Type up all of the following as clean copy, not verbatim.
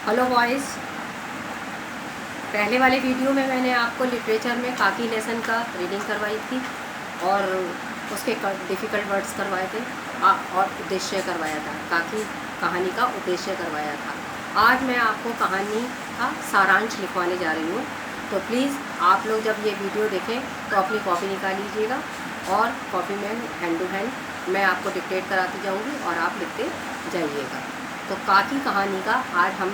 Hello boys, पहले वाले video में मैंने आपको लिटरेचर में काकी लेसन का रीडिंग करवाई थी और उसके डिफ़िकल्ट वर्ड्स करवाए थे और उद्देश्य करवाया था। काकी कहानी का उद्देश्य करवाया था। आज मैं आपको कहानी का सारांश लिखवाने जा रही हूँ, तो प्लीज़ आप लोग जब ये वीडियो देखें तो अपनी कॉपी निकाल लीजिएगा और कॉपी में हैंड टू हैंड मैं आपको डिक्टेट कराती जाऊँगी और आप लिखते जाइएगा। तो काकी कहानी का आज हम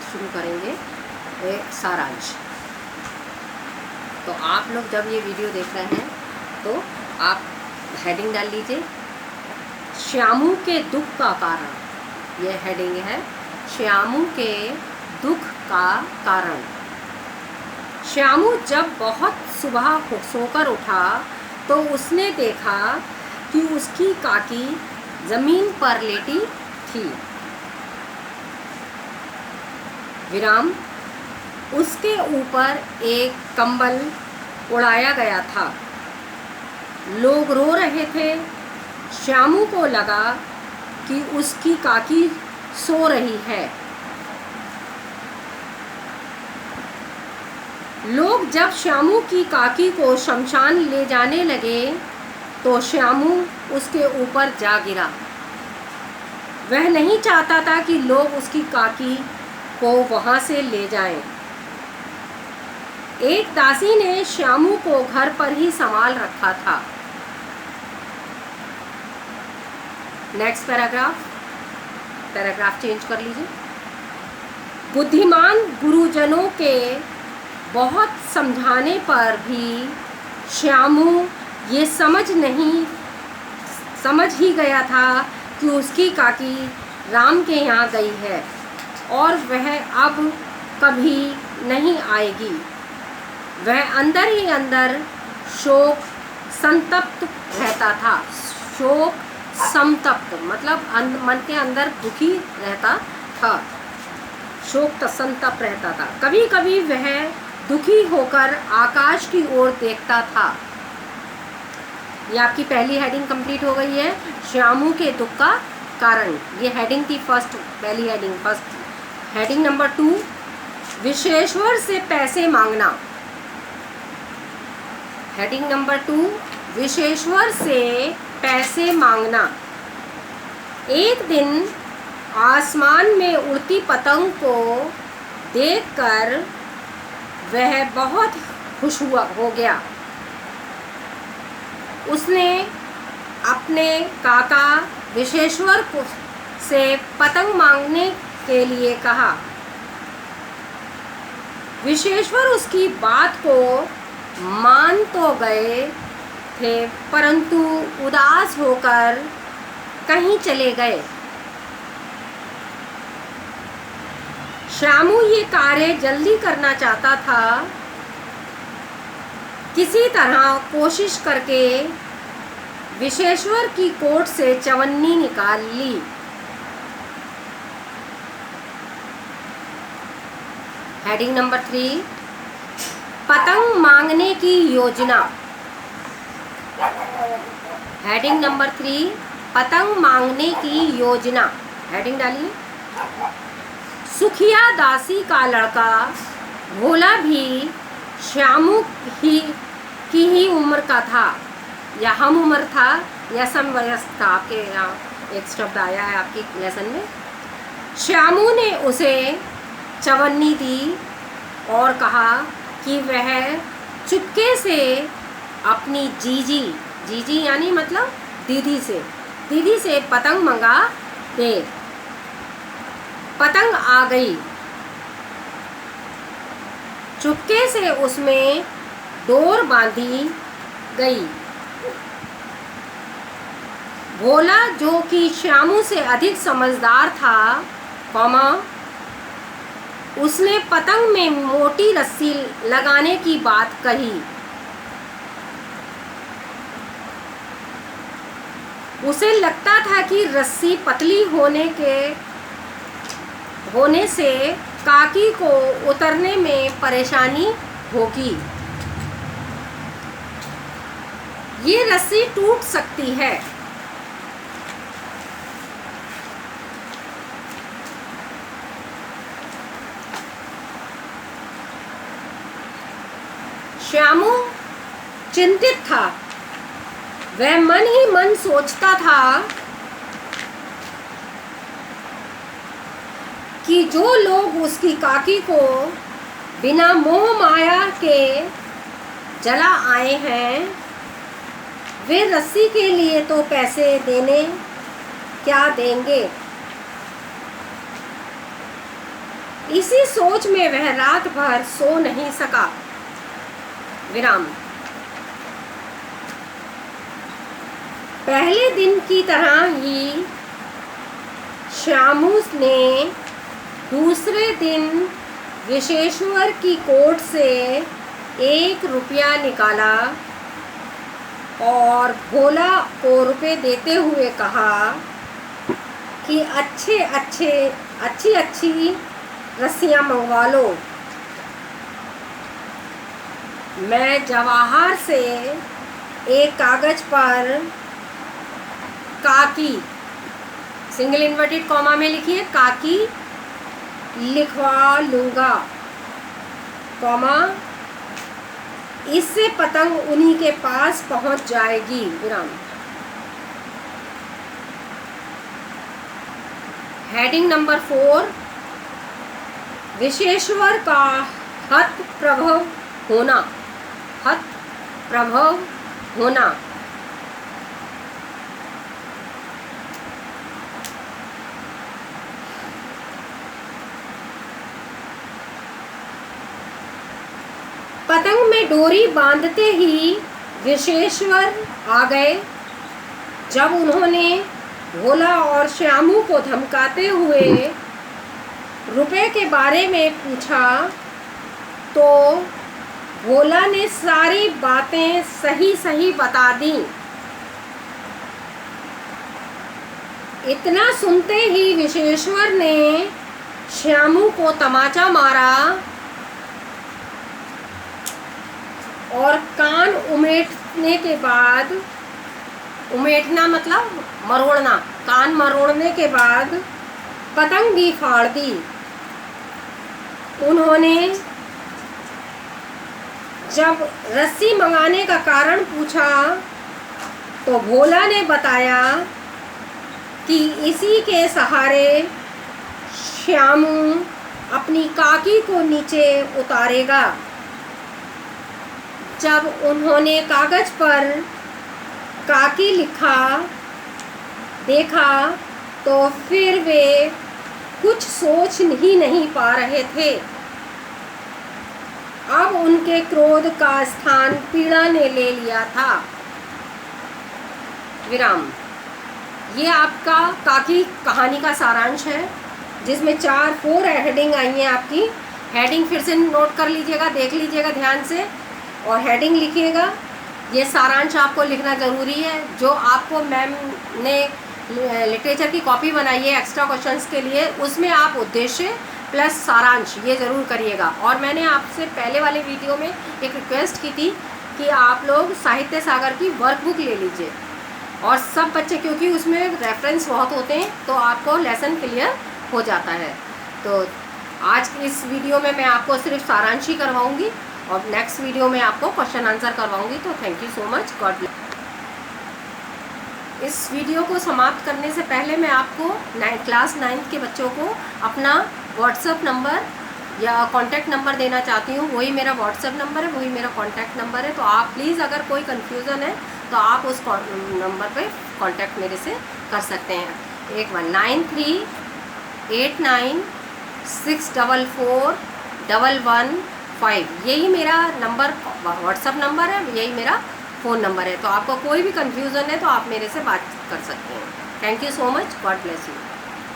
शुरू करेंगे एक सारांश। तो आप लोग जब ये वीडियो देख रहे हैं तो आप हेडिंग डाल लीजिए, श्यामू के दुख का कारण। ये हेडिंग है, श्यामू के दुख का कारण। श्यामू जब बहुत सुबह सोकर उठा तो उसने देखा कि उसकी काकी ज़मीन पर लेटी थी। विराम, उसके ऊपर एक कंबल उड़ाया गया था। लोग रो रहे थे। श्यामू को लगा कि उसकी काकी सो रही है। लोग जब श्यामू की काकी को शमशान ले जाने लगे तो श्यामू उसके ऊपर जा गिरा। वह नहीं चाहता था कि लोग उसकी काकी को वहाँ से ले जाएं। एक दासी ने श्यामू को घर पर ही संभाल रखा था। नेक्स्ट पैराग्राफ चेंज कर लीजिए। बुद्धिमान गुरुजनों के बहुत समझाने पर भी श्यामू ये समझ ही गया था कि उसकी काकी राम के यहाँ गई है और वह अब कभी नहीं आएगी। वह अंदर ही अंदर शोक संतप्त रहता था। शोक संतप्त मतलब मन के अंदर दुखी रहता था। शोक संतप्त रहता था। कभी कभी वह दुखी होकर आकाश की ओर देखता था। ये आपकी पहली हेडिंग कंप्लीट हो गई है, श्यामू के दुख का कारण। ये हेडिंग थी पहली हेडिंग नंबर 2, विश्वेश्वर से पैसे मांगना। हेडिंग नंबर 2, विश्वेश्वर से पैसे मांगना। एक दिन आसमान में उड़ती पतंग को देखकर वह बहुत खुश हो गया। उसने अपने काका विश्वेश्वर से पतंग मांगने के लिए कहा। विश्वेश्वर उसकी बात को मान तो गए थे, परंतु उदास होकर कहीं चले गए। श्यामू ये कार्य जल्दी करना चाहता था। किसी तरह कोशिश करके विश्वेश्वर की कोट से चवन्नी निकाल ली। हेडिंग नंबर 3, पतंग मांगने की योजना। हेडिंग नंबर 3, पतंग मांगने की योजना। हेडिंग डालिए। सुखिया दासी का लड़का भोला भी श्यामू की ही उम्र का था, या हम उम्र था या समवयस्क था। आपके यहाँ एक शब्द आया है आपकी लेसन में। श्यामू ने उसे चवन्नी दी और कहा कि वह चुपके से अपनी जीजी यानी मतलब दीदी से पतंग मंगा दे। पतंग आ गई। चुपके से उसमें डोर बांधी गई। भोला, जो कि श्यामू से अधिक समझदार था, उसने पतंग में मोटी रस्सी लगाने की बात कही। उसे लगता था कि रस्सी पतली होने से काकी को उतरने में परेशानी होगी। ये रस्सी टूट सकती है। श्यामू चिंतित था। वह मन ही मन सोचता था कि जो लोग उसकी काकी को बिना मोह माया के जला आए हैं, वे रस्सी के लिए तो पैसे देने क्या देंगे। इसी सोच में वह रात भर सो नहीं सका। विराम। पहले दिन की तरह ही श्यामू ने दूसरे दिन विशेश्वर की कोट से 1 रुपया निकाला और भोला को रुपए देते हुए कहा कि अच्छी रस्सियाँ मंगवा लो। मैं जवाहर से एक कागज पर काकी, सिंगल इन्वर्टेड कॉमा में लिखिए, काकी लिखवा लूँगा, कॉमा, इससे पतंग उन्हीं के पास पहुंच जाएगी। विराम। हेडिंग नंबर 4, विशेश्वर का हत प्रभव होना। हत प्रभव होना। पतंग में डोरी बांधते ही विशेश्वर आ गए। जब उन्होंने भोला और श्यामू को धमकाते हुए रुपए के बारे में पूछा तो भोला ने सारी बातें सही बता दी। इतना सुनते ही विशेश्वर ने श्यामू को तमाचा मारा और कान उमेटने के बाद, उमेटना मतलब मरोड़ना, कान मरोड़ने के बाद पतंग भी फाड़ दी। उन्होंने जब रस्सी मंगाने का कारण पूछा तो भोला ने बताया कि इसी के सहारे श्यामू अपनी काकी को नीचे उतारेगा। जब उन्होंने कागज पर काकी लिखा देखा तो फिर वे कुछ सोच ही नहीं पा रहे थे। अब उनके क्रोध का स्थान पीड़ा ने ले लिया था। विराम। ये आपका काकी कहानी का सारांश है, जिसमें 4 हेडिंग आई हैं आपकी। हेडिंग फिर से नोट कर लीजिएगा, देख लीजिएगा ध्यान से और हेडिंग लिखिएगा। ये सारांश आपको लिखना ज़रूरी है। जो आपको मैम ने लिटरेचर की कॉपी बनाई है एक्स्ट्रा क्वेश्चंस के लिए, उसमें आप उद्देश्य प्लस सारांश ये ज़रूर करिएगा। और मैंने आपसे पहले वाले वीडियो में एक रिक्वेस्ट की थी कि आप लोग साहित्य सागर की वर्कबुक ले लीजिए, और सब बच्चे, क्योंकि उसमें रेफरेंस बहुत होते हैं तो आपको लेसन क्लियर हो जाता है। तो आज इस वीडियो में मैं आपको सिर्फ सारांश ही करवाऊँगी और नेक्स्ट वीडियो में आपको क्वेश्चन आंसर करवाऊँगी। तो thank you so much, God bless. इस वीडियो को समाप्त करने से पहले मैं आपको क्लास 9th के बच्चों को अपना व्हाट्सएप नंबर या कांटेक्ट नंबर देना चाहती हूँ। वही मेरा व्हाट्सएप नंबर है, वही मेरा कांटेक्ट नंबर है। तो आप प्लीज़, अगर कोई कन्फ्यूज़न है तो आप उस नंबर पे कांटेक्ट मेरे से कर सकते हैं। 913896441115। यही मेरा नंबर व्हाट्सएप नंबर है, यही मेरा फ़ोन नंबर है। तो आपको कोई भी कन्फ्यूज़न है तो आप मेरे से बात कर सकते हैं। Thank you so much, God bless you.